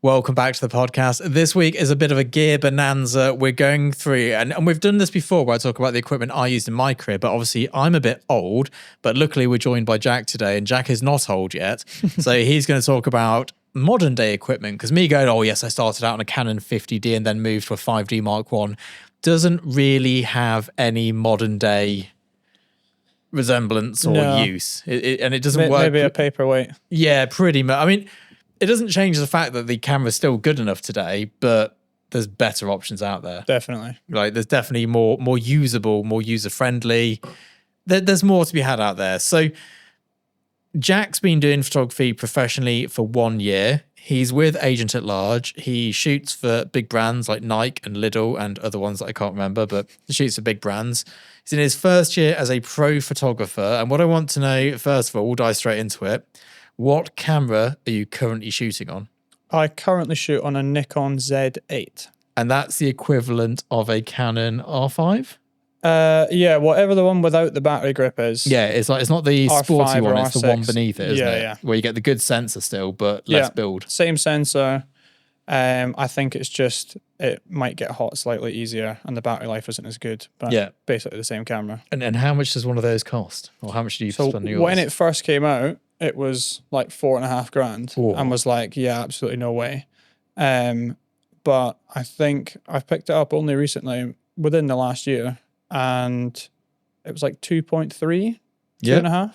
Welcome back to the podcast. This week is a bit of a gear bonanza. We're going through, and we've done this before where I talk about the equipment I used in my career, but obviously I'm a bit old, but luckily we're joined by Jack today, and Jack is not old yet. So he's going to talk about modern day equipment, because me going, oh yes, I started out on a Canon 50D and then moved to a 5D Mark I, doesn't really have any modern day resemblance or use. And it doesn't work. Maybe a paperweight. Yeah, pretty much. I mean, it doesn't change the fact that the camera's still good enough today, but there's better options out there. Definitely. Like, there's definitely more usable, more user-friendly. There's more to be had out there. So Jack's been doing photography professionally for 1 year. He's with Agent at Large. He shoots for big brands like Nike and Lidl and other ones that I can't remember, but he shoots for big brands. He's in his first year as a pro photographer. And what I want to know, first of all, we'll dive straight into it. What camera are you currently shooting on? I currently shoot on a Nikon Z8. And that's the equivalent of a Canon R5? Yeah, whatever the one without the battery grip is. Yeah, it's not the R5 sporty one, or it's the R6. one beneath it, isn't it? Yeah. Where you get the good sensor still, but less build. Same sensor. I think it's just, it might get hot slightly easier and the battery life isn't as good, but basically the same camera. And how much does one of those cost? Or how much do you spend on yours? When it first came out, it was like $4,500 and was like, yeah, absolutely no way. But I think I've picked it up only recently within the last year, and it was like 2.3, 2.5,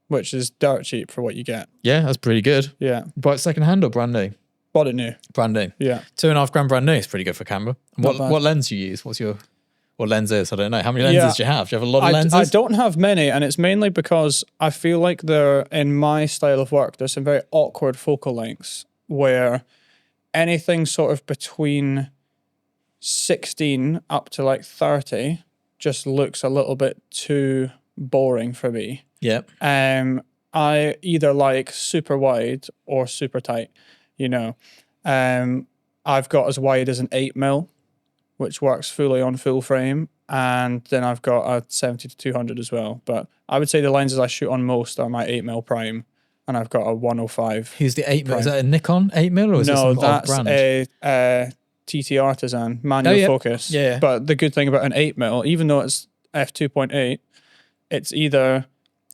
which is dirt cheap for what you get. Yeah, that's pretty good. Yeah. Bought it second hand or brand new? Bought it new. Brand new. Yeah. $2,500 brand new is pretty good for camera. What lens do you use? What lens is? I don't know. How many lenses do you have? Do you have a lot of lenses? I don't have many, and it's mainly because I feel like in my style of work, there's some very awkward focal lengths where anything sort of between 16 up to like 30 just looks a little bit too boring for me. Yep. I either like super wide or super tight, you know. I've got as wide as an 8mm, which works fully on full frame, and then I've got a 70-200 as well. But I would say the lenses I shoot on most are my 8mm prime, and I've got a 105. Who's the 8mm? Prime. Is that a Nikon 8mm or is it some odd brand? No, that's a TT Artisan manual focus. Yeah. But the good thing about an 8mm, even though it's f2.8, it's either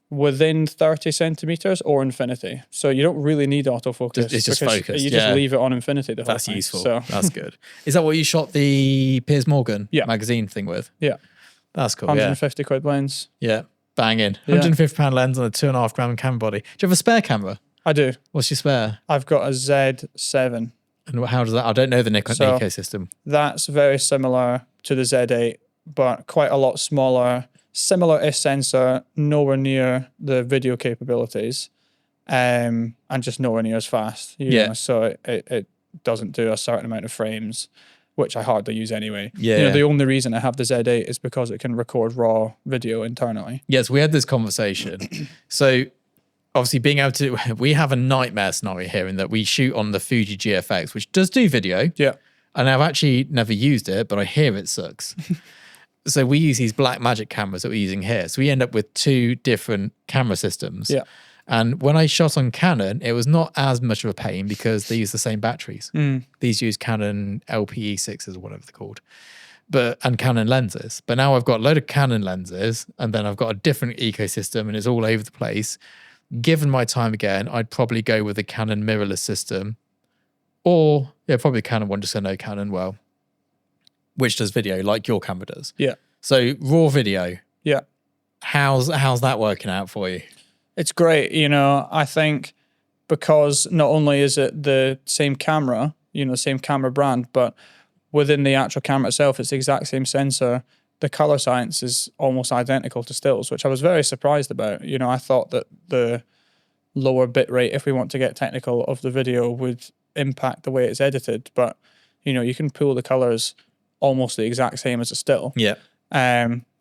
within 30 centimeters or infinity. So you don't really need autofocus. It's just focused. You just leave it on infinity the whole time. That's useful. So. That's good. Is that what you shot the Piers Morgan magazine thing with? Yeah. That's cool. 150 quid lens. Yeah. Banging. £150 lens on a 2.5 camera body. Do you have a spare camera? I do. What's your spare? I've got a Z7. And how does that? I don't know the Nikon ecosystem. That's very similar to the Z8, but quite a lot smaller. Similar-ish sensor, nowhere near the video capabilities, and just nowhere near as fast. You know, so it doesn't do a certain amount of frames, which I hardly use anyway. Yeah. You know, the only reason I have the Z8 is because it can record raw video internally. Yes, we had this conversation. So obviously being able to, we have a nightmare scenario here in that we shoot on the Fuji GFX, which does do video. Yeah. And I've actually never used it, but I hear it sucks. So we use these Black Magic cameras that we're using here. So we end up with two different camera systems. Yeah. And when I shot on Canon, it was not as much of a pain because they use the same batteries. These use Canon LPE6s or whatever they're called, and Canon lenses. But now I've got a load of Canon lenses, and then I've got a different ecosystem, and it's all over the place. Given my time again, I'd probably go with a Canon mirrorless system, or probably a Canon one, just so I know Canon well, which does video like your camera does. Yeah. So raw video. Yeah. How's that working out for you? It's great. You know, I think because not only is it the same camera, you know, same camera brand, but within the actual camera itself, it's the exact same sensor. The color science is almost identical to stills, which I was very surprised about. You know, I thought that the lower bit rate, if we want to get technical, of the video would impact the way it's edited. But, you know, you can pull the colors almost the exact same as a still. Yeah.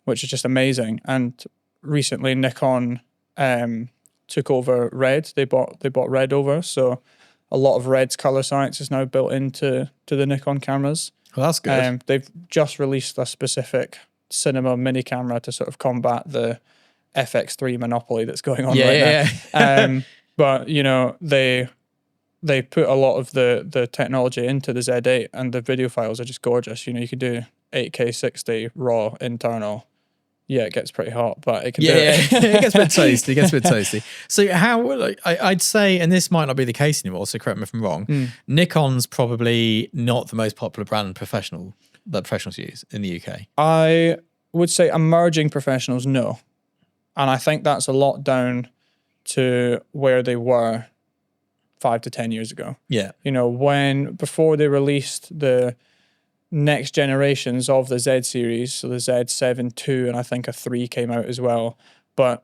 Which is just amazing. And recently Nikon took over Red. They bought Red over. So a lot of Red's color science is now built into the Nikon cameras. Well, that's good. They've just released a specific cinema mini camera to sort of combat the FX3 monopoly that's going on right now. But, you know, they they put a lot of the technology into the Z8, and the video files are just gorgeous. You know, you can do 8K 60 raw internal. Yeah, it gets pretty hot, but it can do it. It gets a bit toasty. It gets a bit toasty. So how, like, I'd say, and this might not be the case anymore, so correct me if I'm wrong, Nikon's probably not the most popular brand that professionals use in the UK. I would say emerging professionals, no. And I think that's a lot down to where they were 5 to 10 years ago. Yeah. You know, before they released the next generations of the Z series, so the Z7 II, and I think a 3 came out as well. But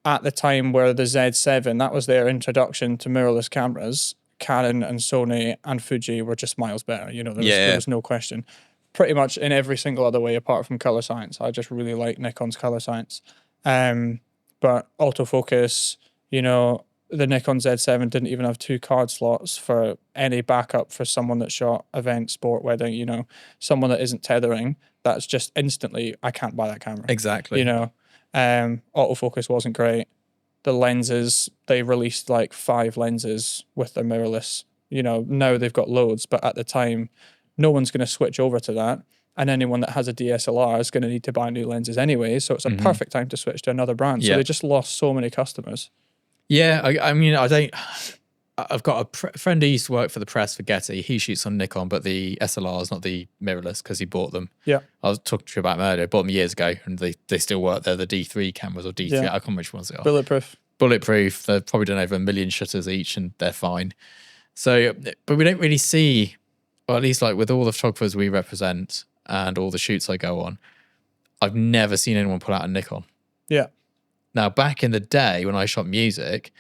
at the time where the Z7, that was their introduction to mirrorless cameras, Canon and Sony and Fuji were just miles better. You know, there was no question. Pretty much in every single other way apart from color science. I just really like Nikon's color science. But autofocus, you know, the Nikon Z7 didn't even have 2 card slots for any backup for someone that shot event, sport, wedding, you know, someone that isn't tethering. That's just instantly, I can't buy that camera. Exactly. You know, autofocus wasn't great. The lenses, they released like 5 lenses with their mirrorless. You know, now they've got loads, but at the time, no one's going to switch over to that. And anyone that has a DSLR is going to need to buy new lenses anyway. So it's a perfect time to switch to another brand. So they just lost so many customers. Yeah, I mean, I've got a friend who used to work for the press for Getty. He shoots on Nikon, but the SLRs, not the mirrorless, because he bought them. Yeah. I was talking to you about them earlier. I bought them years ago, and they still work. They're the D3 cameras or D3. Yeah. I can't remember which ones they are. Bulletproof. They've probably done over 1 million shutters each, and they're fine. So, but we don't really see, or at least like with all the photographers we represent and all the shoots I go on, I've never seen anyone pull out a Nikon. Yeah. Now, back in the day when I shot music,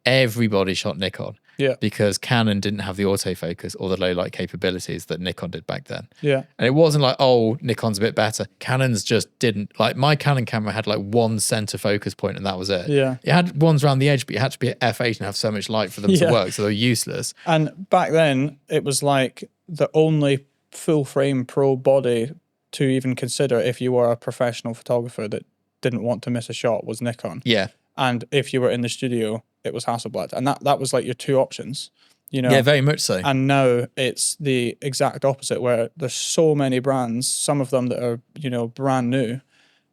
everybody shot Nikon. Yeah. Because Canon didn't have the autofocus or the low light capabilities that Nikon did back then. Yeah. And it wasn't like, oh, Nikon's a bit better. Canon's just didn't. Like, my Canon camera had like one center focus point and that was it. Yeah. It had ones around the edge, but you had to be at f8 and have so much light for them to work. So they were useless. And back then, it was like the only full frame pro body to even consider if you were a professional photographer that didn't want to miss a shot was Nikon. Yeah. And if you were in the studio, it was Hasselblad. And that was like your 2 options, you know? Yeah, very much so. And now it's the exact opposite, where there's so many brands, some of them that are, you know, brand new,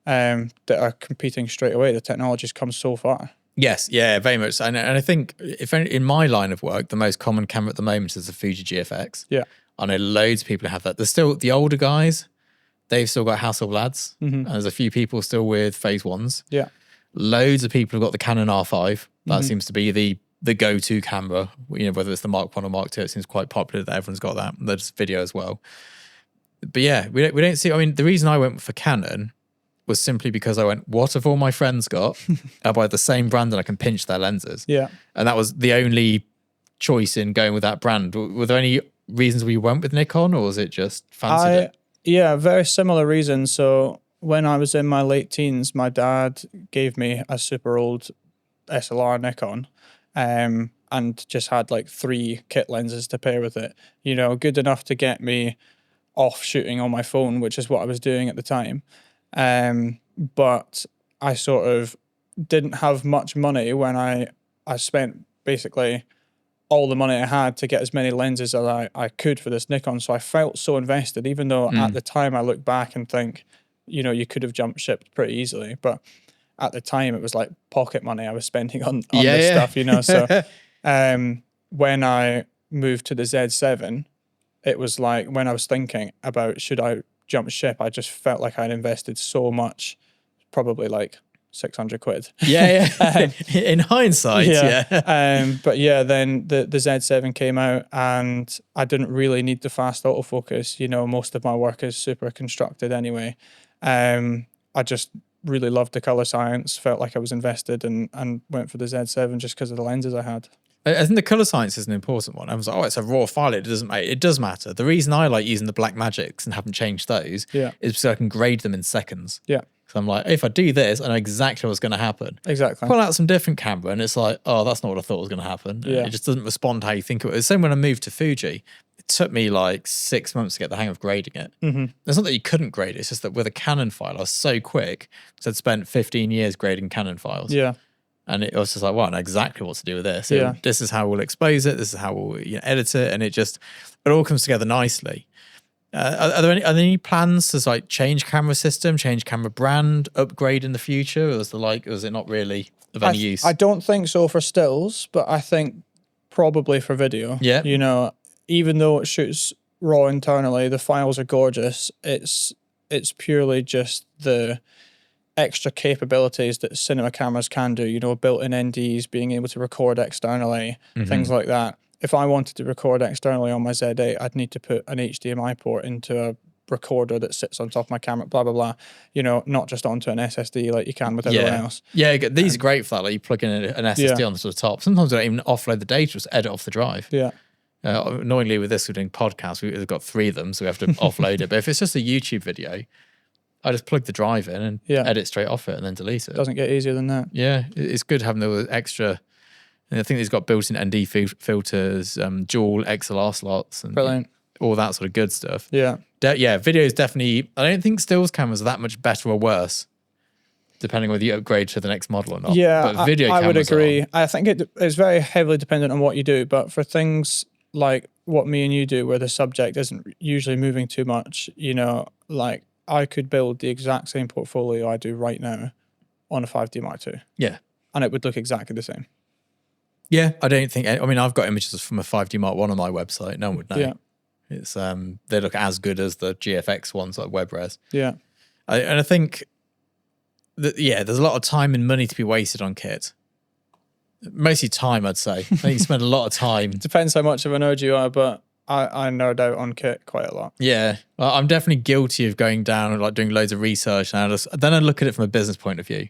that are competing straight away. The technology's come so far. Yes, yeah, very much so. And I think in my line of work, the most common camera at the moment is the Fuji GFX. Yeah. I know loads of people have that. There's still the older guys, they've still got Hasselblads. And there's a few people still with Phase 1s. Yeah. Loads of people have got the Canon R5. That seems to be the go-to camera. You know, whether it's the Mark 1 or Mark 2, it seems quite popular that everyone's got that. There's video as well. But yeah, we don't see. I mean, the reason I went for Canon was simply because I went, what have all my friends got? I buy the same brand and I can pinch their lenses. Yeah. And that was the only choice in going with that brand. Were there any reasons we went with Nikon, or was it just fancied it? Yeah, very similar reasons. So when I was in my late teens, my dad gave me a super old SLR Nikon, and just had like 3 kit lenses to pair with it. You know, good enough to get me off shooting on my phone, which is what I was doing at the time. But I sort of didn't have much money when I spent basically all the money I had to get as many lenses as I could for this Nikon. So I felt so invested, even though at the time I look back and think, you know, you could have jumped ship pretty easily. But at the time, it was like pocket money I was spending on this stuff, you know. So when I moved to the Z7, it was like when I was thinking about should I jump ship, I just felt like I'd invested so much, probably like 600 quid. Yeah. In hindsight, yeah. But yeah, then the Z7 came out and I didn't really need the fast autofocus. You know, most of my work is super constructed anyway. I just really loved the color science, felt like I was invested, and went for the Z7 just because of the lenses I had. I think the color science is an important one. I was like, oh, it's a raw file. It doesn't matter. It does matter. The reason I like using the Black Magics and haven't changed those is because I can grade them in seconds. Yeah. So I'm like, if I do this, I know exactly what's going to happen. Exactly. Pull out some different camera and it's like, oh, that's not what I thought was going to happen. Yeah. It just doesn't respond how you think it would. Same when I moved to Fuji. It took me like 6 months to get the hang of grading it. It's not that you couldn't grade it. It's just that with a Canon file, I was so quick because I'd spent 15 years grading Canon files. Yeah. And it was just like, well, I know exactly what to do with this. Yeah. This is how we'll expose it. This is how we'll edit it. And it all comes together nicely. Are there any plans to like change camera system, change camera brand, upgrade in the future? Or was it not really of any use? I don't think so for stills, but I think probably for video. Yeah. You know, even though it shoots raw internally, the files are gorgeous. It's purely just the extra capabilities that cinema cameras can do, you know, built-in NDs, being able to record externally, things like that. If I wanted to record externally on my Z8, I'd need to put an HDMI port into a recorder that sits on top of my camera, blah, blah, blah, you know, not just onto an SSD like you can with everyone else. Yeah, these are great for that. Like you plug in an SSD on the sort of top. Sometimes we don't even offload the data, just edit off the drive. Yeah. Annoyingly with this, we're doing podcasts. We've got 3 of them, so we have to offload it. But if it's just a YouTube video, I just plug the drive in and edit straight off it and then delete it. Doesn't get easier than that. Yeah, it's good having the extra. And I think it's got built-in ND filters, dual XLR slots, and Brilliant. All that sort of good stuff. Yeah. Video is definitely. I don't think stills cameras are that much better or worse, depending whether you upgrade to the next model or not. Yeah, but video I would cameras agree. I think it is very heavily dependent on what you do, but for things like what me and you do, where the subject isn't usually moving too much, you know, like I could build the exact same portfolio I do right now on a 5D Mark II. Yeah. And it would look exactly the same. Yeah, I don't think. I mean, I've got images from a 5D Mark I on my website. No one would know. Yeah. It's they look as good as the GFX ones like WebRes. Yeah. And I think that there's a lot of time and money to be wasted on kit. Mostly time, I'd say. I think you spend a lot of time. Depends how much of a nerd you are, but I nerd out on kit quite a lot. Yeah, I'm definitely guilty of going down and like doing loads of research, and then I look at it from a business point of view.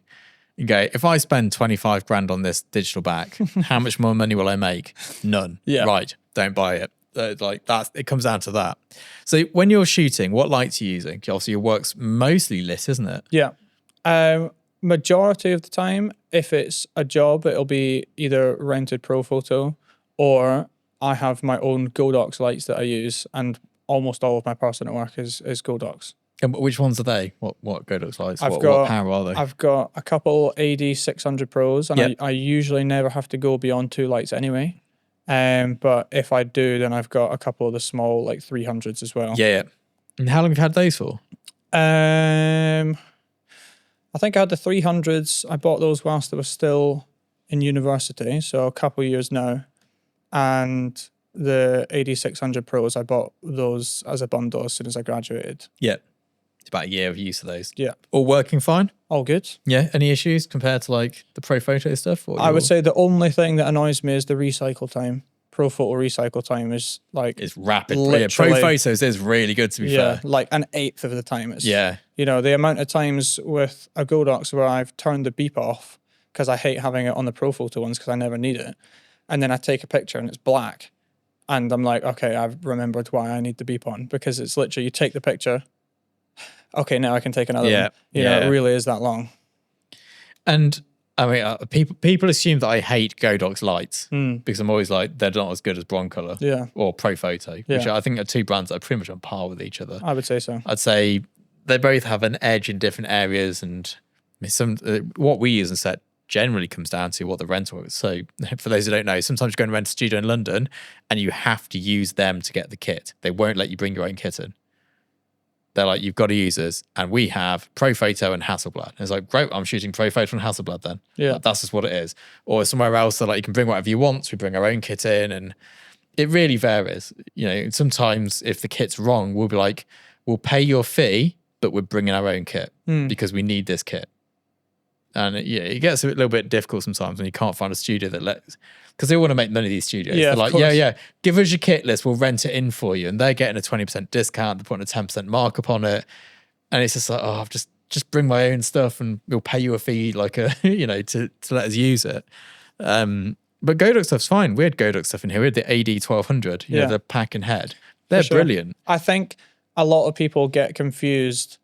You go, if I spend 25 grand on this digital back, how much more money will I make? None. Yeah. Right. Don't buy it. Like that, it comes down to that. So when you're shooting, what lights are you using? Obviously, your work's mostly lit, isn't it? Yeah. Majority of the time, if it's a job, it'll be either rented Pro Photo, or I have my own Godox lights that I use, and almost all of my personal work is Godox. And which ones are they? What Godox lights? What power are they? I've got a couple AD 600 Pros, and Yep. I usually never have to go beyond 2 lights anyway. But if I do, then I've got a couple of the small like 300s as well. Yeah. And how long have you had those for? I think I had the 300s. I bought those whilst I was still in university, so a couple of years now. And the AD 600 Pros, I bought those as a bundle as soon as I graduated. Yeah. It's about a year of use of those. Yeah. All working fine? All good. Yeah. Any issues compared to like the Pro Photo stuff? I would say the only thing that annoys me is the recycle time. Pro Photo recycle time is like... It's rapid. Literally, Pro Photos is really good, to be fair. Like an eighth of the time. It's, Yeah. You know, the amount of times with a Godox where I've turned the beep off because I hate having it on the Pro Photo ones because I never need it. And then I take a picture and it's black. And I'm like, okay, I've remembered why I need the beep on, because it's literally you take the picture. Okay, now I can take another one. You know, it really is that long. And I mean, people assume that I hate Godox lights because I'm always like, they're not as good as Broncolor or Pro Photo, which I think are 2 brands that are pretty much on par with each other. I would say so. I'd say they both have an edge in different areas, and I mean, what we use in set generally comes down to what the rental is. So for those who don't know, sometimes you go and rent a studio in London and you have to use them to get the kit. They won't let you bring your own kit in. They're like, you've got to use us. And we have Pro Photo and Hasselblad. And it's like, great, I'm shooting Pro Photo and Hasselblad then. Yeah. Like, that's just what it is. Or somewhere else, they're like, you can bring whatever you want. So we bring our own kit in, and it really varies. You know, sometimes if the kit's wrong, we'll be like, we'll pay your fee, but we're bringing our own kit because we need this kit. And it gets a little bit difficult sometimes when you can't find a studio that lets, because they want to make money, these studios. Yeah, they're like, give us your kit list, we'll rent it in for you. And they're getting a 20% discount, they're putting a 10% markup on it. And it's just like, oh, just bring my own stuff and we'll pay you a fee, like to let us use it. But Godox stuff's fine. We had Godox stuff in here. We had the AD 1200, you know, the pack and head. They're brilliant. I think a lot of people get confused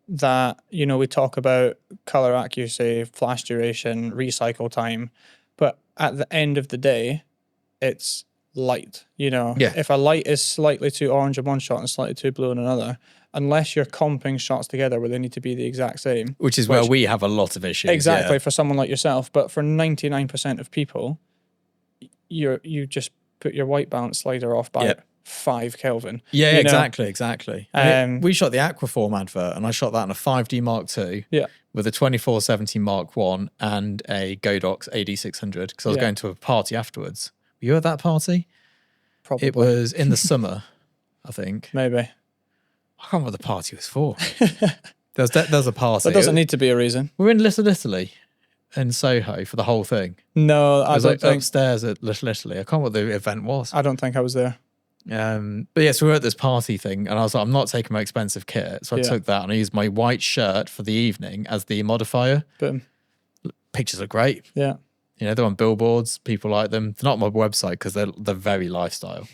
that, you know, we talk about color accuracy, flash duration, recycle time, but at the end of the day, it's light. You know, Yeah. if a light is slightly too orange in one shot and slightly too blue in another, unless you're comping shots together where they need to be the exact same. Which is where we have a lot of issues. Exactly, Yeah. for someone like yourself. But for 99% of people, you just put your white balance slider off by 5 Kelvin. Yeah, you know? exactly. We shot the Aquaform advert, and I shot that on a 5D Mark II with a 2470 Mark I and a Godox AD600 because I was going to a party afterwards. Were you at that party? Probably. It was in the summer, I think. Maybe. I can't remember what the party was for. There's a party. There doesn't need to be a reason. We were in Little Italy in Soho for the whole thing. No, I was upstairs at Little Italy. I can't remember what the event was. I don't think I was there. But yes, we were at this party thing, and I was like, I'm not taking my expensive kit, so I took that and I used my white shirt for the evening as the modifier. Boom. Pictures are great. Yeah. You know, they're on billboards. People like them. They're not on my website because they're very lifestyle.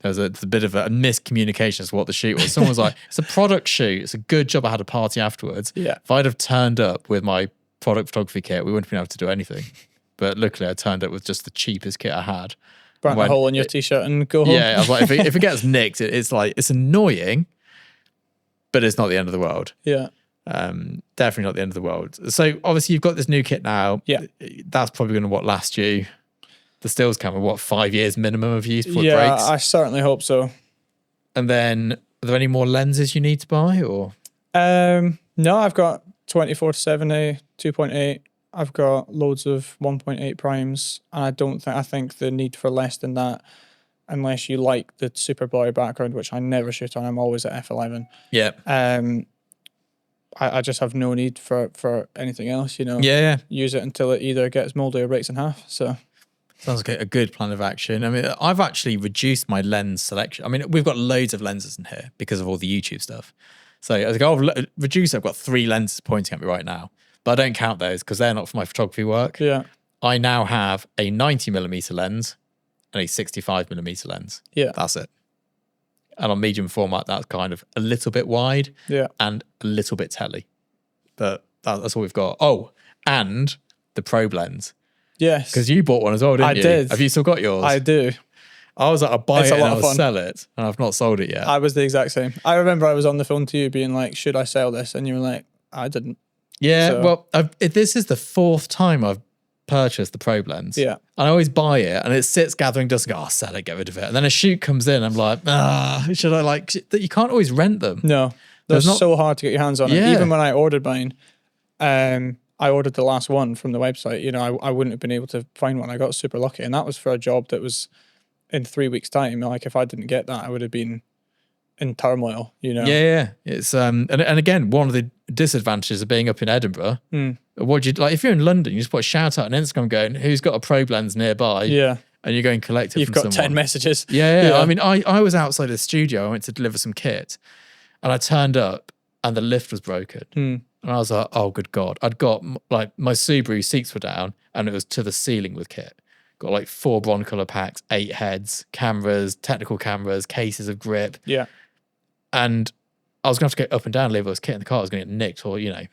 There's a bit of a miscommunication as to what the shoot was. Someone was like, it's a product shoot. It's a good job I had a party afterwards. Yeah. If I'd have turned up with my product photography kit, we wouldn't have been able to do anything. But luckily I turned up with just the cheapest kit I had. Burnt a hole in your t-shirt and go home. Yeah, I was like, if it gets nicked, it's like, it's annoying, but it's not the end of the world. Yeah. Definitely not the end of the world. So obviously you've got this new kit now. Yeah. That's probably going to last you, the stills camera, 5 years minimum of use before it Yeah, breaks? I certainly hope so. And then are there any more lenses you need to buy or? No, I've got 24-70, 2.8. I've got loads of 1.8 primes, and I think the need for less than that, unless you like the super blurry background, which I never shoot on. I'm always at f11. Yeah. I just have no need for anything else, you know. Yeah. Use it until it either gets moldy or breaks in half. So sounds like a good plan of action. I mean, I've actually reduced my lens selection. I mean, we've got loads of lenses in here because of all the YouTube stuff. So as I go, I've reduced, I've got 3 lenses pointing at me right now. But I don't count those because they're not for my photography work. Yeah. I now have a 90mm lens and a 65mm lens. Yeah. That's it. And on medium format, that's kind of a little bit wide and a little bit telly. But that's all we've got. Oh, and the probe lens. Yes. Because you bought one as well, didn't you? I did. Have you still got yours? I do. I was like, I'll buy It's it a and lot of I'll fun. sell it. And I've not sold it yet. I was the exact same. I remember I was on the phone to you being like, should I sell this? And you were like, I didn't. Yeah, So- well, this is the 4th time I've purchased the probe lens. Yeah. I always buy it and it sits gathering dust and go, oh, sell it, get rid of it. And then a shoot comes in, I'm like, should I that you can't always rent them. No. They're There's not- so hard to get your hands on it. Yeah. Even when I ordered mine, I ordered the last one from the website. You know, I wouldn't have been able to find one. I got super lucky. And that was for a job that was in 3 weeks' time. Like, if I didn't get that, I would have been in turmoil, you know? Yeah. It's and again, one of the disadvantages of being up in Edinburgh, what you like if you're in London, you just put a shout out on Instagram going, who's got a probe lens nearby? Yeah. And you go and collect it You've from got someone. 10 messages. Yeah. I mean, I was outside the studio. I went to deliver some kit and I turned up and the lift was broken. And I was like, oh, good God. I'd got like my Subaru seats were down and it was to the ceiling with kit. Got like 4 broncolor packs, 8 heads, cameras, technical cameras, cases of grip. Yeah. And I was going to have to go up and down, leave all this kit in the car. I was going to get nicked or, you know.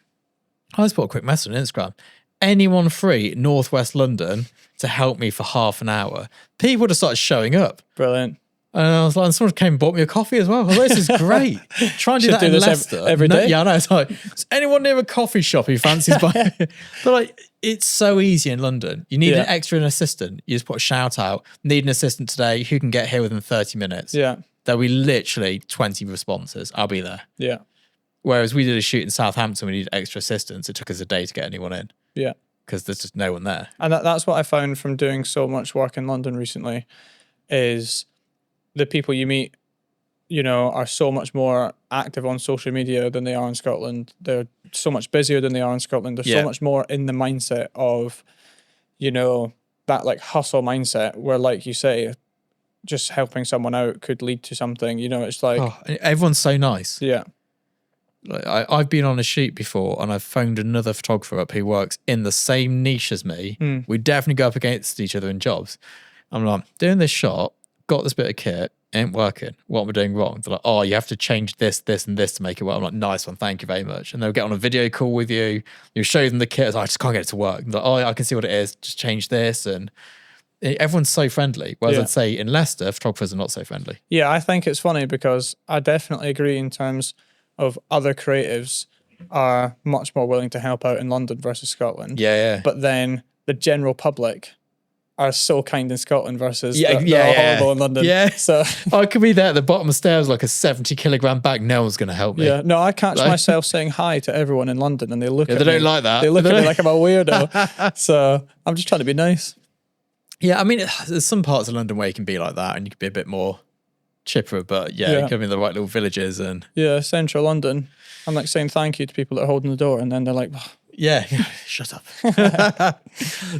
I just put a quick message on Instagram. Anyone free Northwest London to help me for half an hour? People just started showing up. Brilliant. And I was like, and someone came and bought me a coffee as well. I was like, this is great. Try and do Should that do in this Leicester. every day. Yeah, I know. It's like, is anyone near a coffee shop who fancies buying? But like, it's so easy in London. You need an extra assistant. You just put a shout out, need an assistant today, who can get here within 30 minutes. Yeah. There'll be literally 20 responses. I'll be there. Yeah. Whereas we did a shoot in Southampton, we needed extra assistance. It took us a day to get anyone in Yeah. because there's just no one there. And that's what I found from doing so much work in London recently is the people you meet, you know, are so much more active on social media than they are in Scotland. They're so much busier than they are in Scotland. They're so much more in the mindset of, you know, that like hustle mindset where, like you say, just helping someone out could lead to something. You know, it's like, Everyone's so nice. yeah. Like, I've been on a shoot before and I've phoned another photographer up who works in the same niche as me. We definitely go up against each other in jobs. I'm like, doing this shot, got this bit of kit, ain't working. What am I doing wrong? They're like, oh, you have to change this, this, and this to make it work. I'm like, nice one, thank you very much. And they'll get on a video call with you. You show them the kit. I just can't get it to work. They're like, oh, I can see what it is. Just change this. And Everyone's so friendly. Whereas Yeah. I'd say in Leicester, photographers are not so friendly. Yeah, I think it's funny because I definitely agree in terms of other creatives are much more willing to help out in London versus Scotland. Yeah. But then the general public are so kind in Scotland versus Yeah, they're all horrible in London. Yeah. So I could be there at the bottom of stairs like a 70-kilogram bag. No one's going to help me. yeah, no, I catch Like- myself saying hi to everyone in London and they look Yeah, at they me. don't like that. They look They at me don't- like I'm a weirdo. So I'm just trying to be nice. Yeah, I mean, there's some parts of London where you can be like that and you can be a bit more chipper, but yeah, you can be in the right little villages and... Yeah, central London. I'm like saying thank you to people that are holding the door and then they're like, oh, Yeah, shut up.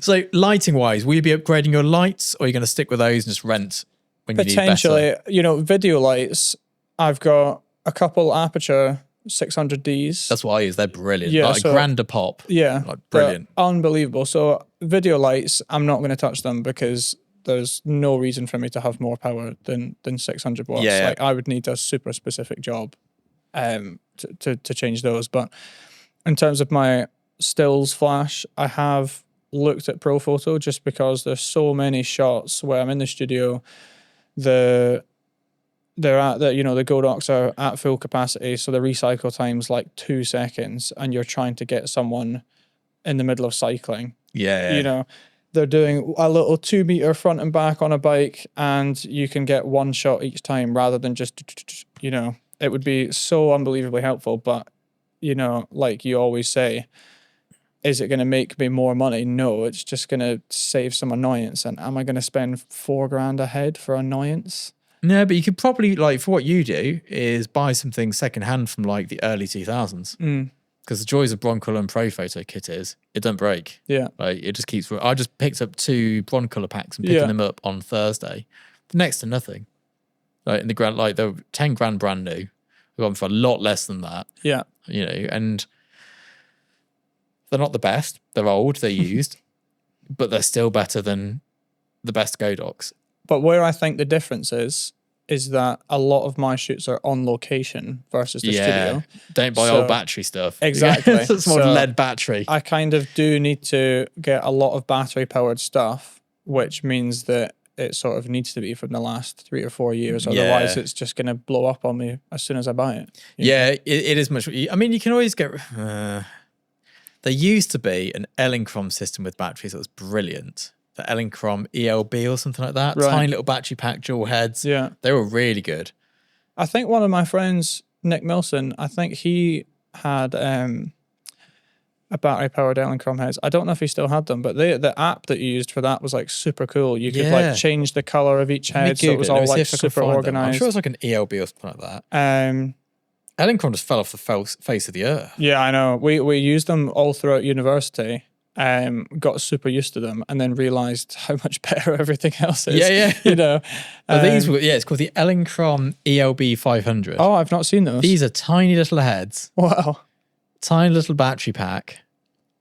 So lighting wise, will you be upgrading your lights or are you going to stick with those and just rent when you need potentially, better? Video lights. I've got a couple Aperture 600Ds. That's what I use. They're brilliant. Yeah, Like a so- grand a pop. Yeah, Like, they're brilliant. unbelievable. So video lights, I'm not going to touch them because there's no reason for me to have more power than 600 watts. Yeah. Like I would need a super specific job to change those. But in terms of my stills flash, I have looked at Pro Photo just because there's so many shots where I'm in the studio, the Godox are at full capacity, so the recycle time's like 2 seconds, and you're trying to get someone in the middle of cycling. Yeah. They're doing a little 2 meter front and back on a bike, and you can get one shot each time rather than just, it would be so unbelievably helpful. But, like you always say, is it going to make me more money? No, it's just going to save some annoyance. And am I going to spend $4,000 a head for annoyance? No, but you could probably, like, for what you do, is buy something secondhand from like the early 2000s. Because the joys of Broncolor and Pro Photo kit is it don't break. Yeah. Like it just keeps. I just picked up 2 Broncolor packs and picking them up on Thursday, next to nothing. Like in the grand, like they're 10 grand brand new. We got them for a lot less than that. Yeah. And they're not the best. They're old. They're used, but they're still better than the best Godox. But where I think the difference is that a lot of my shoots are on location versus the studio. Don't buy So- old battery stuff. Exactly. It's more So- lead battery. I kind of do need to get a lot of battery powered stuff, which means that it sort of needs to be from the last 3 or 4 years. Otherwise, it's just going to blow up on me as soon as I buy it. It is much. I mean, you can always get. There used to be an Elinchrom system with batteries that was brilliant. The Elinchrom ELB or something like that. Right. Tiny little battery pack, dual heads. Yeah. They were really good. I think one of my friends, Nick Milson, I think he had a battery powered Elinchrom heads. I don't know if he still had them, but the app that you used for that was like super cool. You could Yeah. like change the color of each Let me head, so it was Google all Let me see like if I can super find them. I'm organized. sure it was like an ELB or something like that. Elinchrom just fell off the face of the earth. Yeah, I know. We used them all throughout university. Got super used to them, and then realized how much better everything else is. Yeah. These were, it's called the Elinchrom ELB 500. Oh, I've not seen those. These are tiny little heads, Wow. tiny little battery pack.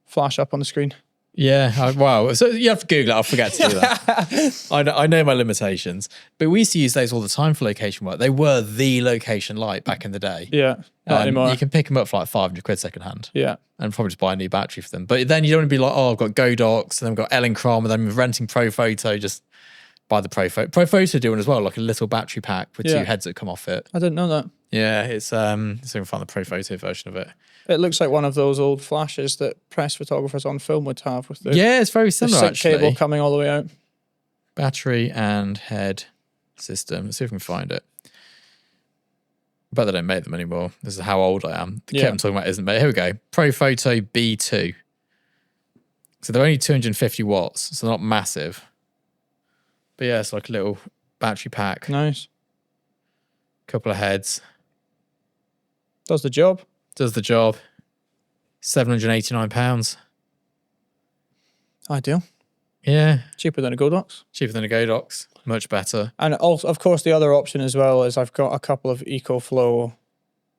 Flash up on the screen. Yeah, wow. So you have to Google it. I'll forget to do that. I know my limitations, but we used to use those all the time for location work. They were the location light back in the day. Yeah, not anymore. You can pick them up for like 500 quid second hand. Yeah. And probably just buy a new battery for them. But then you don't want to be like, oh, I've got Godox and then I've got Elinchrom and then I'm renting Pro Photo. Just buy the Pro Photo. Pro Photo doing as well, like a little battery pack with 2 heads that come off it. I didn't know that. Yeah, it's so you can find the Pro Photo version of it. It looks like one of those old flashes that press photographers on film would have with the, Yeah, it's very the similar sync actually. cable coming all the way out. Battery and head system. Let's see if we can find it. But they don't make them anymore. This is how old I am. The kit I'm talking about isn't made. Here we go. Pro Photo B2. So they're only 250 watts, so they're not massive. But yeah, it's like a little battery pack, Nice. couple of heads. Does the job. Does the job. £789. Ideal. Yeah, Cheaper than a Godox. cheaper than a Godox. Much better. And also, of course, the other option as well is I've got a couple of EcoFlow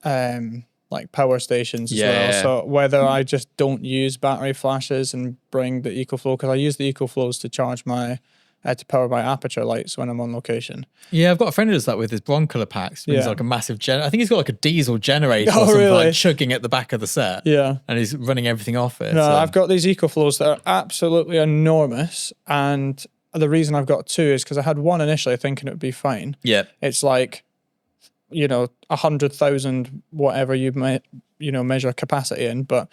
like power stations as well. So whether I just don't use battery flashes and bring the EcoFlow, because I use the EcoFlows to charge to power my Aperture lights when I'm on location. Yeah, I've got a friend who does that with his Broncolor packs. He's like a massive I think he's got like a diesel generator or something really? like chugging at the back of the set. Yeah. And he's running everything off it. No, so- I've got these EcoFlows that are absolutely enormous, and the reason I've got two is because I had one initially thinking it would be fine. Yeah. It's like, 100,000 whatever you measure capacity in, but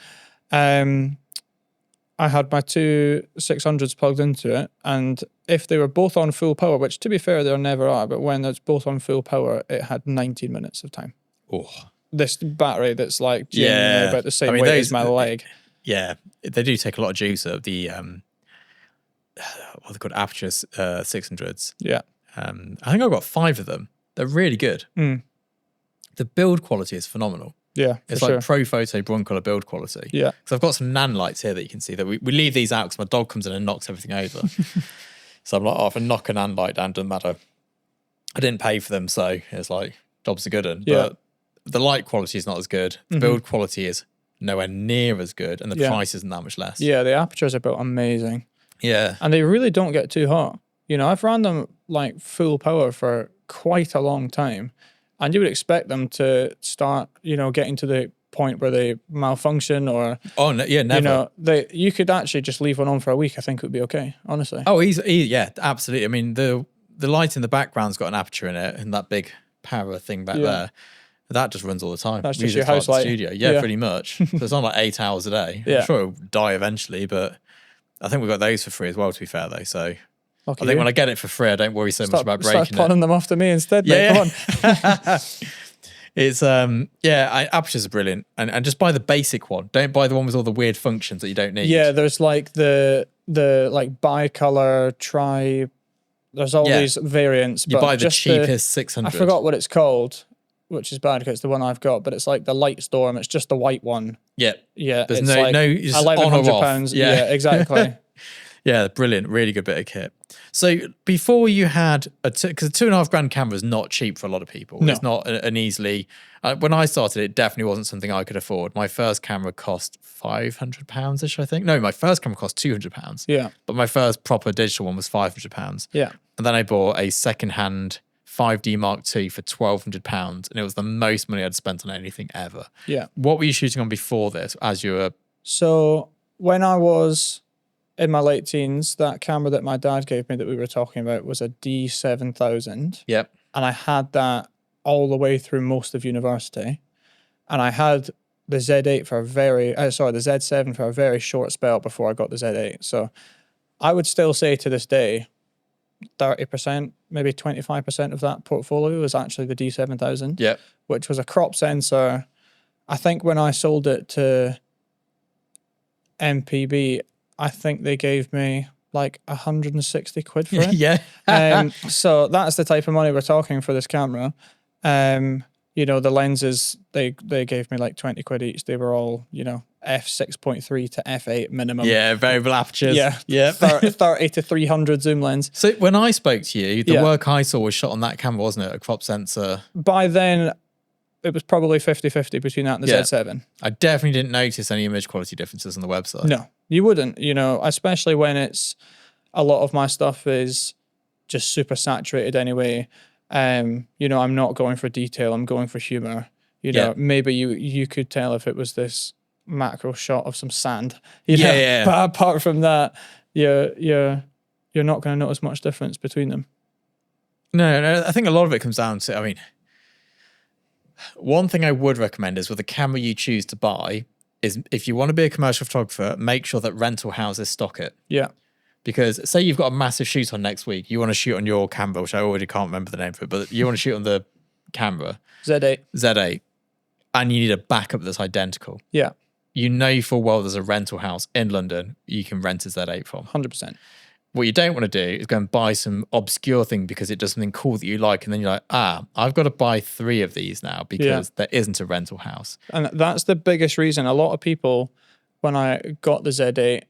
I had my two 600s plugged into it, and if they were both on full power, which to be fair they never are, but when it's both on full power, it had 19 minutes of time. Oh. This battery that's like genuinely about the same weight as my leg. Yeah, they do take a lot of juice out of the what are they called, Aperture 600s. Yeah. I think I've got 5 of them. They're really good. The build quality is phenomenal. Yeah, it's like pro photo broncolor build quality. Yeah. So I've got some nan lights here that you can see that we leave these out because my dog comes in and knocks everything over. So I'm like, oh, if I knock a nan light down, doesn't matter. I didn't pay for them, so it's like, job's a good one. Yeah. But the light quality is not as good. The build quality is nowhere near as good, and the price isn't that much less. Yeah, the Apertures are built amazing. Yeah. And they really don't get too hot. I've ran them like full power for quite a long time, and you would expect them to start, getting to the point where they malfunction or... Oh, no, yeah, never. You could actually just leave one on for a week. I think it would be okay, honestly. Oh, yeah, absolutely. I mean, the light in the background's got an aperture in it, and that big power thing back there, that just runs all the time. That's just your house light. Studio. Yeah, pretty much. So it's on like 8 hours a day. Yeah. I'm sure it'll die eventually, but I think we got those for free as well, to be fair, though. So Lucky I think when I get it for free, I don't worry so much about breaking Start pawning them off to me instead, mate. Come on. It's Apertures are brilliant, and just buy the basic one. Don't buy the one with all the weird functions that you don't need. Yeah, there's like the like bicolor there's all these variants. You buy the cheapest 600. I forgot what it's called, which is bad because it's the one I've got, but it's like the Light Storm. It's just the white one. Yeah, yeah. There's it's no like just on or off. £1,100. Yeah, exactly. Yeah, brilliant. Really good bit of kit. So before you had because a £2,500 camera is not cheap for a lot of people. No. It's not an easily. When I started, it definitely wasn't something I could afford. My first camera cost £500-ish, I think. No, my first camera cost £200. Yeah. But my first proper digital one was £500. Yeah. And then I bought a second-hand 5D Mark II for £1,200, and it was the most money I'd spent on anything ever. Yeah. What were you shooting on before this? As you were. So when I was in my late teens, that camera that my dad gave me that we were talking about was a D7000. Yep. And I had that all the way through most of university. And I had the Z8 for the Z7 for a very short spell before I got the Z8. So I would still say to this day, 30%, maybe 25% of that portfolio is actually the D7000. Yep. Which was a crop sensor. I think when I sold it to MPB, I think they gave me like 160 quid for it. Yeah. So that's the type of money we're talking for this camera. The lenses, they gave me like 20 quid each. They were all, f6.3 to f8 minimum. Yeah, variable apertures. Yeah. 30 to 300 zoom lens. So when I spoke to you, the work I saw was shot on that camera, wasn't it? A crop sensor. By then, it was probably 50-50 between that and the Z7. I definitely didn't notice any image quality differences on the website. No, you wouldn't, especially when a lot of my stuff is just super saturated anyway. I'm not going for detail, I'm going for humor. Maybe you could tell if it was this macro shot of some sand. But apart from that, you're not going to notice much difference between them. No, I think a lot of it comes down to, one thing I would recommend is with the camera you choose to buy is if you want to be a commercial photographer, make sure that rental houses stock it. Yeah. Because say you've got a massive shoot on next week, you want to shoot on your camera, which I already can't remember the name for it, but you want to shoot on the camera. Z8. And you need a backup that's identical. Yeah. Full well there's a rental house in London you can rent a Z8 from. 100%. What you don't want to do is go and buy some obscure thing because it does something cool that you like, and then you're like, I've got to buy 3 of these now because there isn't a rental house. And that's the biggest reason. A lot of people, when I got the Z8,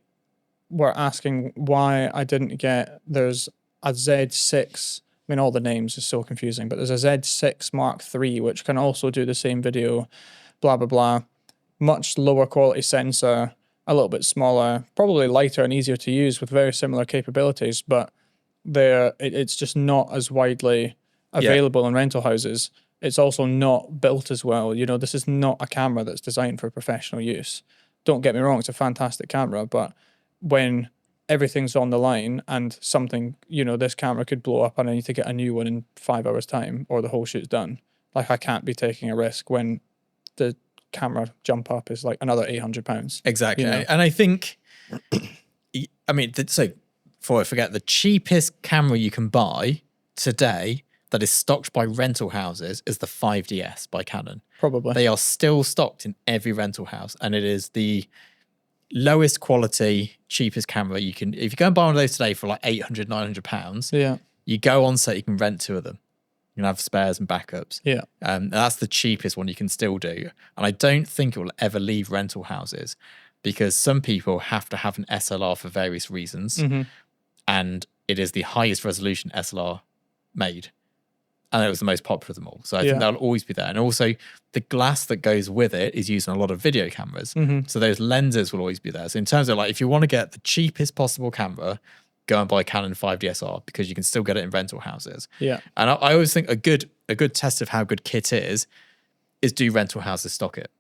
were asking why I didn't get, there's a Z6, all the names are so confusing, but there's a Z6 Mark III, which can also do the same video, blah, blah, blah. Much lower quality sensor, a little bit smaller, probably lighter and easier to use with very similar capabilities, but it's just not as widely available in rental houses. It's also not built as well. This is not a camera that's designed for professional use. Don't get me wrong, it's a fantastic camera, but when everything's on the line and something, this camera could blow up and I need to get a new one in 5 hours time or the whole shoot's done. Like I can't be taking a risk when the camera jump up is like another £800. Exactly. And I think, so before I forget, the cheapest camera you can buy today that is stocked by rental houses is the 5DS by Canon. Probably. They are still stocked in every rental house, and it is the lowest quality, cheapest camera you can. If you go and buy one of those today for like £800, £900, you go on set, you can rent 2 of them. You can have spares and backups. Yeah. And that's the cheapest one you can still do. And I don't think it will ever leave rental houses because some people have to have an SLR for various reasons. Mm-hmm. And it is the highest resolution SLR made. And it was the most popular of them all. So I think that'll always be there. And also the glass that goes with it is used in a lot of video cameras. Mm-hmm. So those lenses will always be there. So in terms of like, if you want to get the cheapest possible camera, go and buy a Canon 5DSR because you can still get it in rental houses. Yeah. And I always think a good test of how good kit is do rental houses stock it.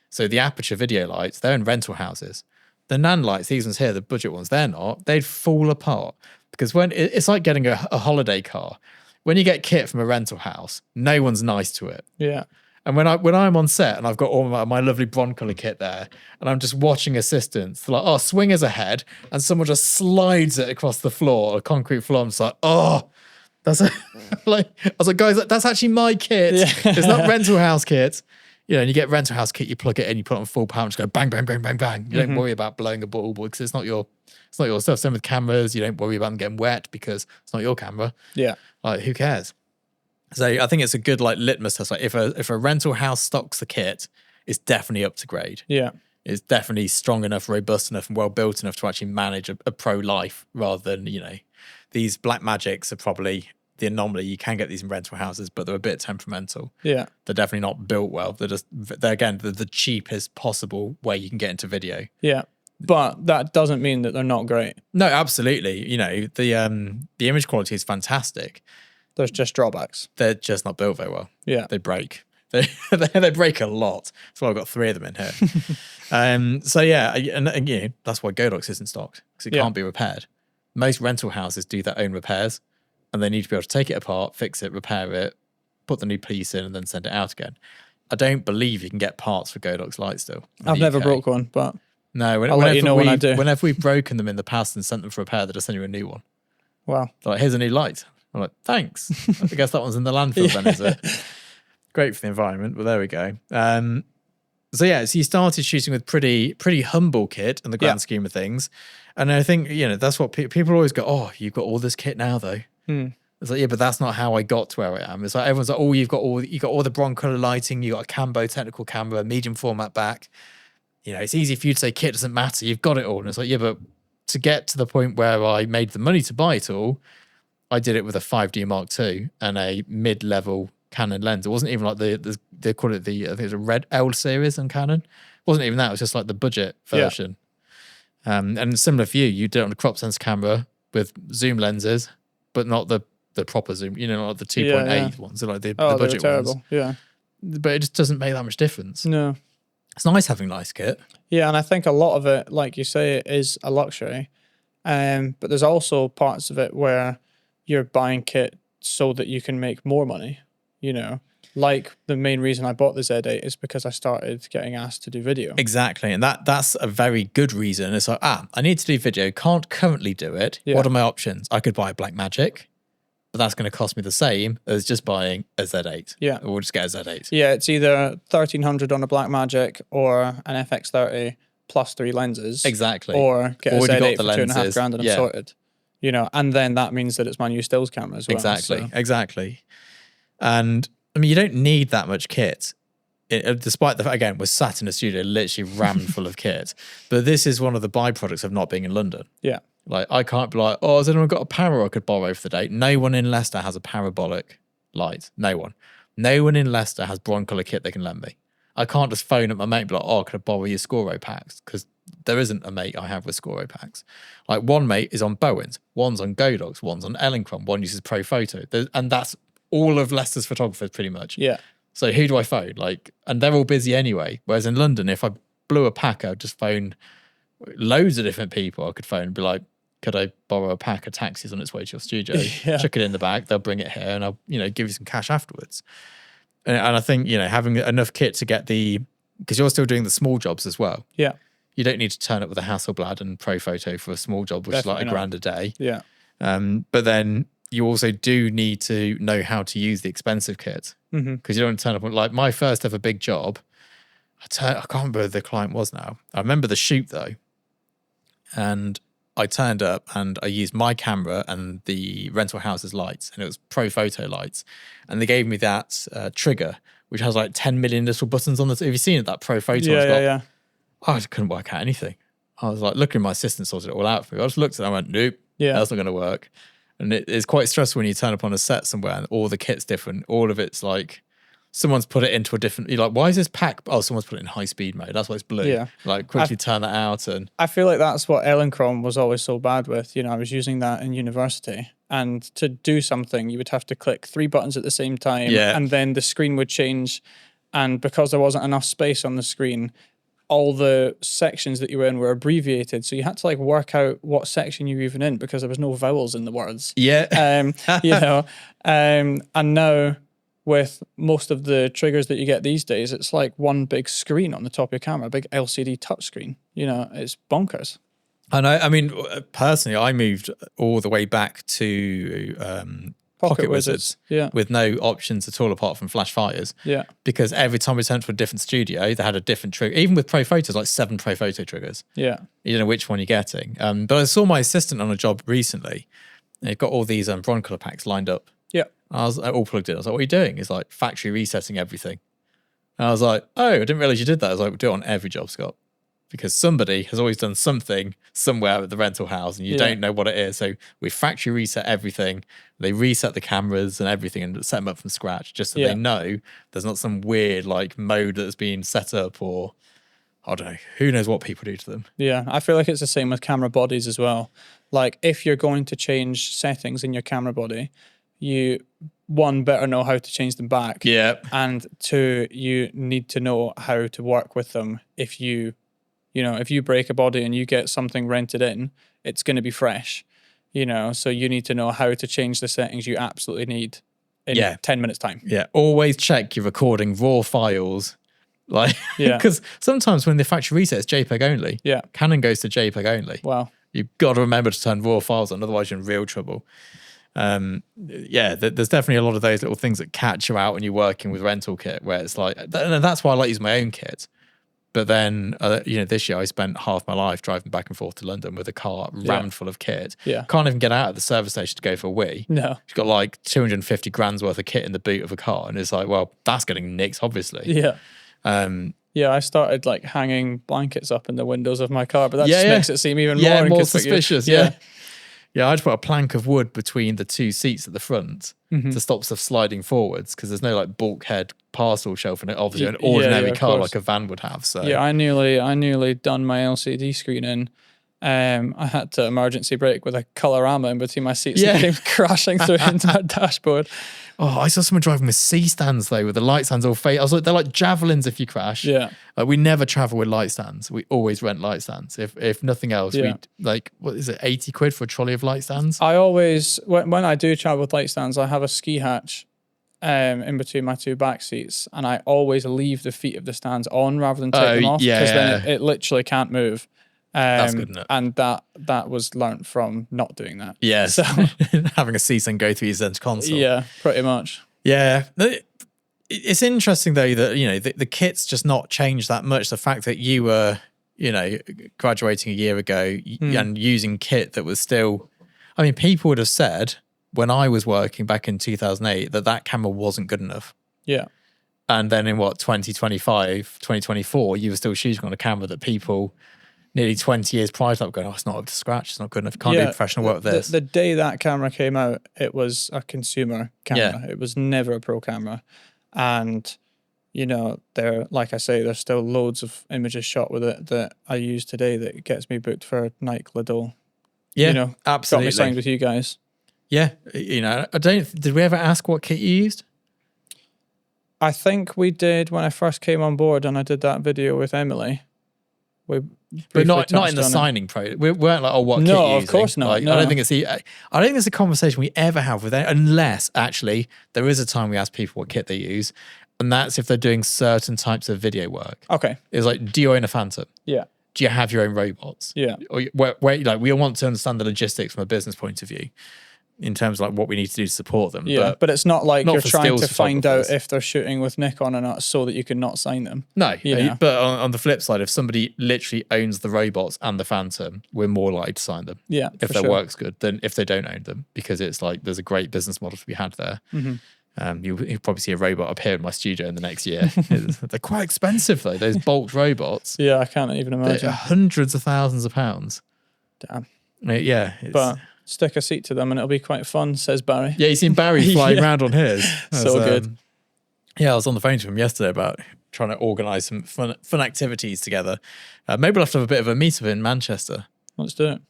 So the Aperture video lights, they're in rental houses. The Nan lights, these ones here, the budget ones, they're not. They'd fall apart because when it's like getting a holiday car. When you get kit from a rental house, no one's nice to it. Yeah. And when I'm on set and I've got all my lovely broncolor kit there, and I'm just watching assistants, they're like, oh, swingers ahead, and someone just slides it across the floor, a concrete floor. I'm just like, oh, that's I was like, guys, that's actually my kit. Yeah. It's not rental house kit. And you get rental house kit, you plug it in, you put it on full power, and just go bang, bang, bang, bang, bang. You don't worry about blowing a ball because it's not your stuff. Same with cameras, you don't worry about them getting wet because it's not your camera. Yeah. Like, who cares? So I think it's a good like litmus test. Like if a rental house stocks the kit, it's definitely up to grade. Yeah. It's definitely strong enough, robust enough, and well built enough to actually manage a pro life rather than, these Black Magics are probably the anomaly. You can get these in rental houses, but they're a bit temperamental. Yeah. They're definitely not built well. They're the cheapest possible way you can get into video. Yeah. But that doesn't mean that they're not great. No, absolutely. The image quality is fantastic. There's just drawbacks. They're just not built very well. Yeah. They break. They break a lot. That's why I've got 3 of them in here. So yeah, and that's why Godox isn't stocked because it can't be repaired. Most rental houses do their own repairs and they need to be able to take it apart, fix it, repair it, put the new piece in and then send it out again. I don't believe you can get parts for Godox lights still. I've never broke one, but no, I'll let you know when I do. Whenever we've broken them in the past and sent them for repair, they just send you a new one. Wow. They're like, here's a new light. I'm like, thanks. I guess that one's in the landfill then, is it? Great for the environment, but there we go. So you started shooting with pretty humble kit in the grand scheme of things. And I think, that's what people always go, oh, you've got all this kit now though. It's like, yeah, but that's not how I got to where I am. It's like everyone's like, oh, you got all the broncolor lighting, you got a Cambo technical camera, medium format back. It's easy for you to say kit doesn't matter. You've got it all. And it's like, yeah, but to get to the point where I made the money to buy it all, I did it with a 5D Mark II and a mid-level Canon lens. It wasn't even like they call it I think it's a Red L series on Canon. It wasn't even that. It was just like the budget version. Yeah. And similar for you, you did it on a crop sense camera with zoom lenses, but not the proper zoom. Not the 2.8 ones. They're like the budget terrible. ones. Yeah. But it just doesn't make that much difference. No. It's nice having nice kit. Yeah, and I think a lot of it, like you say, is a luxury. But there's also parts of it where you're buying kit so that you can make more money, Like the main reason I bought the Z8 is because I started getting asked to do video. Exactly. And that's a very good reason. It's like, I need to do video, can't currently do it. Yeah. What are my options? I could buy a Blackmagic, but that's going to cost me the same as just buying a Z8. Yeah. Or just get a Z8. Yeah, it's either 1,300 on a Blackmagic or an FX30 plus 3 lenses. Exactly. Or get a Z8 for $2,500 and I'm sorted. And then that means that it's my new stills camera as well. Exactly. And you don't need that much kit. Despite the fact, again, we're sat in a studio literally rammed full of kit. But this is one of the byproducts of not being in London. Yeah. Like, I can't be like, oh, has anyone got a Paro I could borrow for the day? No one in Leicester has a parabolic light. No one. No one in Leicester has broncolor kit they can lend me. I can't just phone up my mate and be like, oh, can I borrow your Scoro packs? Because there isn't a mate I have with Scoro packs. Like, one mate is on Bowens, one's on Godox, one's on Elinchron, one uses Pro Photo. And that's all of Leicester's photographers pretty much. Yeah. So who do I phone? And they're all busy anyway. Whereas in London, if I blew a pack, I'd just phone loads of different people. I could phone and be like, could I borrow a pack of taxis on its way to your studio? Yeah. Chuck it in the bag. They'll bring it here, and I'll give you some cash afterwards. And I think having enough kit to get because you're still doing the small jobs as well. Yeah. You don't need to turn up with a Hasselblad and Pro Photo for a small job, which Definitely is like $1,000 a day. Yeah. But then you also do need to know how to use the expensive kit, because you don't want to turn up like my first ever big job. I can't remember who the client was now. I remember the shoot though, and I turned up and I used my camera and the rental house's lights, and it was Pro Photo lights, and they gave me that trigger which has like 10 million little buttons on it. Have you seen it? That Pro Photo? Yeah. I just couldn't work out anything. I was like, looking, my assistant sorted it all out for me. I just looked at it and I went, nope, that's not going to work. And it's quite stressful when you turn up on a set somewhere and all the kit's different. All of it's like, someone's put it into a different, you're like, why is this pack? Oh, someone's put it in high speed mode. That's why it's blue. Yeah. Like, quickly turn that out. And I feel like that's what Elenchrom was always so bad with. I was using that in university. And to do something, you would have to click 3 buttons at the same time. Yeah. And then the screen would change. And because there wasn't enough space on the screen, all the sections that you were in were abbreviated. So you had to like work out what section you were even in because there was no vowels in the words. Yeah. And now with most of the triggers that you get these days, it's like one big screen on the top of your camera, a big LCD touchscreen. It's bonkers. And I mean, personally, I moved all the way back to Pocket Wizards with no options at all apart from flash fires. Yeah. Because every time we turned to a different studio, they had a different trigger. Even with Pro Photos, like 7 Pro Photo triggers. Yeah. You don't know which one you're getting. But I saw my assistant on a job recently. And they've got all these broncolor packs lined up. Yeah. I was all plugged in. I was like, what are you doing? He's like, factory resetting everything. And I was like, oh, I didn't realize you did that. I was like, we do it on every job, Scott. Because somebody has always done something somewhere at the rental house and you don't know what it is. So we factory reset everything. They reset the cameras and everything and set them up from scratch just so they know there's not some weird like mode that's been set up, or I don't know, who knows what people do to them. Yeah, I feel like it's the same with camera bodies as well. Like if you're going to change settings in your camera body, you, one, better know how to change them back. Yeah. And 2, you need to know how to work with them. If you break a body and you get something rented in, it's going to be fresh, so you need to know how to change the settings you absolutely need in 10 minutes time. Yeah. Always check you're recording raw files. Like, because sometimes when the factory resets, it's JPEG only. Yeah. Canon goes to JPEG only. Wow. You've got to remember to turn raw files on, otherwise you're in real trouble. There's definitely a lot of those little things that catch you out when you're working with rental kit, where it's like, and that's why I like using my own kit. But then, this year I spent half my life driving back and forth to London with a car rammed full of kit. Yeah. Can't even get out of the service station to go for a wee. No. You've got like 250 grand's worth of kit in the boot of a car. And it's like, well, that's getting nicked, obviously. Yeah. I started like hanging blankets up in the windows of my car, but that just makes it seem even more suspicious. Yeah, I'd put a plank of wood between the 2 seats at the front to stop stuff sliding forwards, because there's no like bulkhead parcel shelf in it. Obviously, an ordinary car like a van would have. So I nearly done my LCD screen in. I had to emergency brake with a colorama in between my seats. And it came crashing through into my dashboard. Oh, I saw someone driving with C stands though, with the light stands all fake. I was like, they're like javelins if you crash. Yeah. Like, we never travel with light stands. We always rent light stands. If nothing else, we like, what is it, 80 quid for a trolley of light stands? I always, when I do travel with light stands, I have a ski hatch in between my 2 back seats, and I always leave the feet of the stands on rather than take them off, because then it literally can't move. That's good, isn't it? And that was learnt from not doing that. Yeah, so having a C-stand go through your center console. Yeah, pretty much. Yeah. It's interesting though that, the kit's just not changed that much. The fact that you were, graduating a year ago and using kit that was still, I mean, people would have said when I was working back in 2008 that camera wasn't good enough. Yeah. And then in 2025, 2024, you were still shooting on a camera that people nearly 20 years prior to that going, oh, it's not up to scratch, it's not good enough, can't do professional work with this. The day that camera came out, it was a consumer camera. It was never a pro camera. And, like I say, there's still loads of images shot with it that I use today that gets me booked for Nike Liddell. Yeah, absolutely. Got me signed with you guys. Yeah, did we ever ask what kit you used? I think we did when I first came on board and I did that video with Emily. But not in touched the on it. signing pro. We weren't like, oh, what kit No, you're of course using. not, Like, no. I don't think it's a conversation we ever have with anyone, unless actually there is a time we ask people what kit they use, and that's if they're doing certain types of video work. Okay. It's like, do you own a Phantom? Yeah. Do you have your own robots? Yeah. Or where like we want to understand the logistics from a business point of view, in terms of like what we need to do to support them. Yeah, but it's not like not you're for trying to stills find out photographers. if they're shooting with Nikon or not so that you can not sign them. No, You know. but on the flip side, if somebody literally owns the robots and the Phantom, we're more likely to sign them. Yeah, if for their sure. work's good than if they don't own them, because it's like there's a great business model to be had there. You'll probably see a robot appear in my studio in the next year. They're quite expensive though. Those bulk robots, Yeah, I can't even they're imagine. hundreds of thousands of pounds. Damn. Yeah, But stick a seat to them and it'll be quite fun, says Barry. yeah. You seen Barry flying around on his? So good. Yeah, I was on the phone to him yesterday about trying to organise some fun activities together. Maybe we'll have to have a bit of a meetup in Manchester. Let's do it.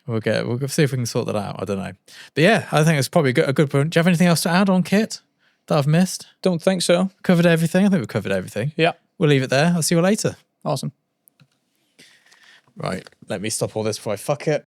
We'll see if we can sort that out. I don't know, but yeah, I think it's probably a good point. Do you have anything else to add on kit that I've missed? Don't think so. Covered everything. I think we've covered everything. Yeah. We'll leave it there. I'll see you later. Awesome. Right, let me stop all this before I fuck it.